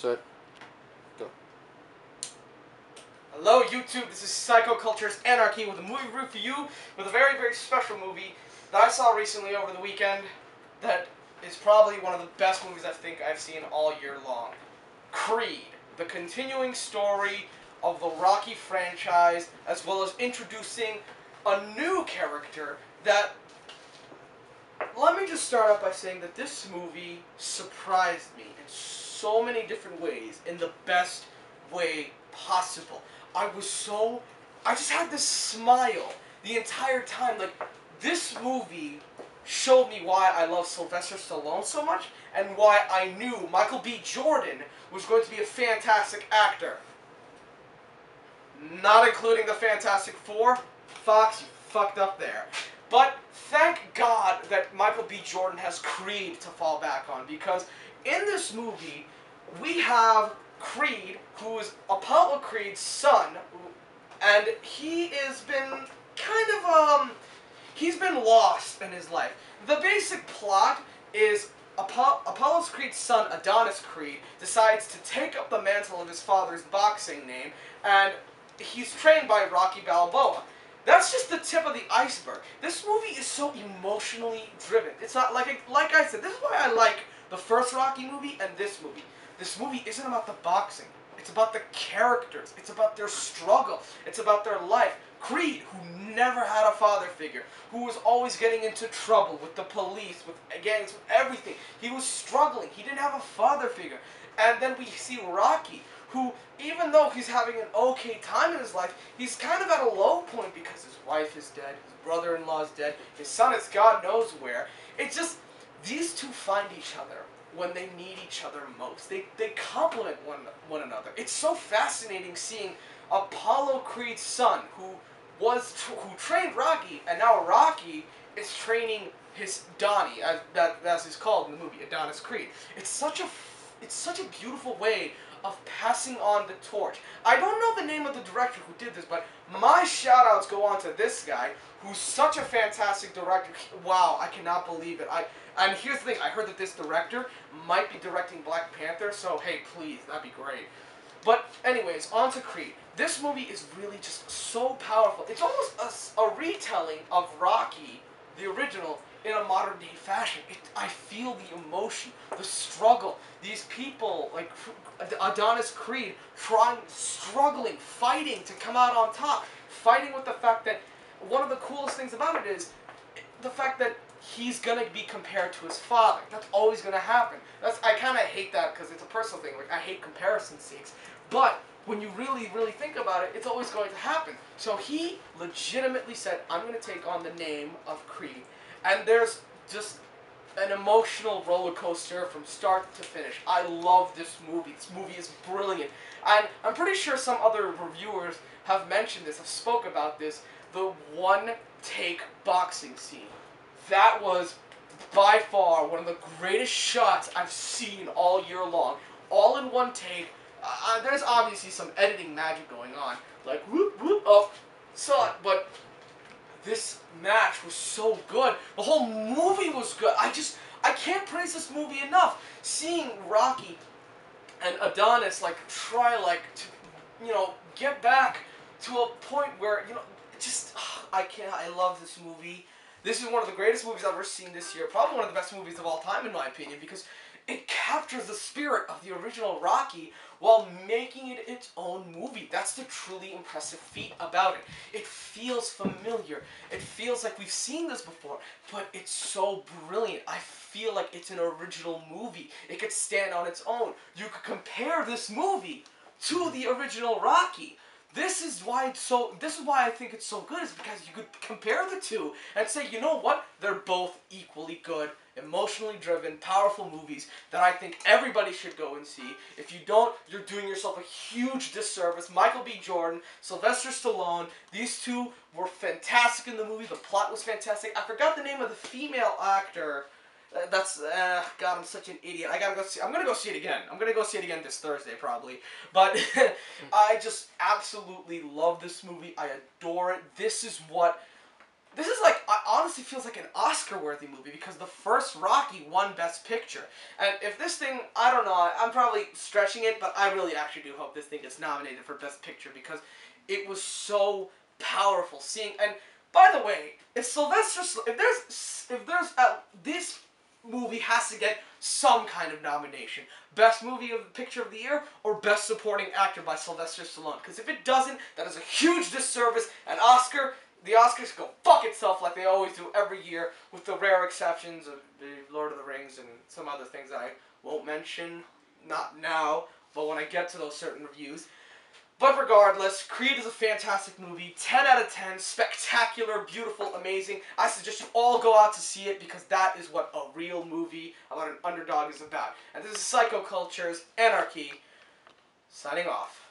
set, go. Hello YouTube, this is Psycho Culture's Anarchy with a movie review for you with a very, very special movie that I saw recently over the weekend that is probably one of the best movies I think I've seen all year long. Creed, the continuing story of the Rocky franchise, as well as introducing a new character that... Let me just start off by saying that this movie surprised me in so many different ways, in the best way possible. I just had this smile the entire time. Like, this movie showed me why I love Sylvester Stallone so much, and why I knew Michael B. Jordan was going to be a fantastic actor. Not including the Fantastic Four. Fox, you fucked up there. But thank God that Michael B. Jordan has Creed to fall back on, because in this movie, we have Creed, who is Apollo Creed's son, and he has been he's been lost in his life. The basic plot is Apollo Creed's son, Adonis Creed, decides to take up the mantle of his father's boxing name, and he's trained by Rocky Balboa. That's just the tip of the iceberg. This movie is so emotionally driven. It's not like I said, this is why I like the first Rocky movie and this movie. This movie isn't about the boxing. It's about the characters. It's about their struggle. It's about their life. Creed, who never had a father figure, who was always getting into trouble with the police, with gangs, with everything. He was struggling. He didn't have a father figure. And then we see Rocky, who, even though he's having an okay time in his life, he's kind of at a low point because his wife is dead, his brother-in-law is dead, his son is God knows where. It's just, these two find each other when they need each other most. They complement one another. It's so fascinating seeing Apollo Creed's son, who trained Rocky, and now Rocky is training his Donnie, as he's called in the movie, Adonis Creed. It's such a beautiful way of passing on the torch. I don't know the name of the director who did this, but my shout-outs go on to this guy, who's such a fantastic director. Wow, I cannot believe it. And here's the thing, I heard that this director might be directing Black Panther, so hey, please, that'd be great. But anyways, on to Creed. This movie is really just so powerful. It's almost a retelling of Rocky, the original, in a modern day fashion. I feel the emotion, the struggle. These people, like Adonis Creed, struggling, fighting to come out on top. Fighting with the fact that, one of the coolest things about it is the fact that he's going to be compared to his father. That's always going to happen. I kind of hate that because it's a personal thing. Like, I hate comparison sakes. But when you really, really think about it, it's always going to happen. So he legitimately said, I'm going to take on the name of Creed. And there's just an emotional roller coaster from start to finish. I love this movie. This movie is brilliant. And I'm pretty sure some other reviewers have mentioned this, have spoke about this, the one-take boxing scene. That was by far one of the greatest shots I've seen all year long. All in one take. There's obviously some editing magic going on. Like, whoop, whoop, oh, saw it, but this match was so good. The whole movie was good. I can't praise this movie enough. Seeing Rocky and Adonis, like, try, like, to, get back to a point where, I love this movie. This is one of the greatest movies I've ever seen this year. Probably one of the best movies of all time, in my opinion, because it captures the spirit of the original Rocky while making it its own movie. That's the truly impressive feat about it. It feels familiar. It feels like we've seen this before, but it's so brilliant. I feel like it's an original movie. It could stand on its own. You could compare this movie to the original Rocky. This is why I think it's so good, is because you could compare the two and say, you know what? They're both equally good, emotionally driven, powerful movies that I think everybody should go and see. If you don't, you're doing yourself a huge disservice. Michael B. Jordan, Sylvester Stallone, these two were fantastic in the movie. The plot was fantastic. I forgot the name of the female actor. God, I'm such an idiot. I'm gonna go see it again. I'm gonna go see it again this Thursday, probably. But I just absolutely love this movie. I adore it. This is what This is like, I honestly feels like an Oscar-worthy movie because the first Rocky won Best Picture. And if this thing, I don't know, I'm probably stretching it, but I really actually do hope this thing gets nominated for Best Picture because it was so powerful seeing. And by the way, if this movie has to get some kind of nomination. Best Movie of Picture of the Year or Best Supporting Actor by Sylvester Stallone. Because if it doesn't, that is a huge disservice. And the Oscars go fuck itself like they always do every year, with the rare exceptions of the Lord of the Rings and some other things that I won't mention, not now, but when I get to those certain reviews. But regardless, Creed is a fantastic movie, 10 out of 10, spectacular, beautiful, amazing. I suggest you all go out to see it because that is what a real movie about an underdog is about. And this is Psycho Culture's Anarchy, signing off.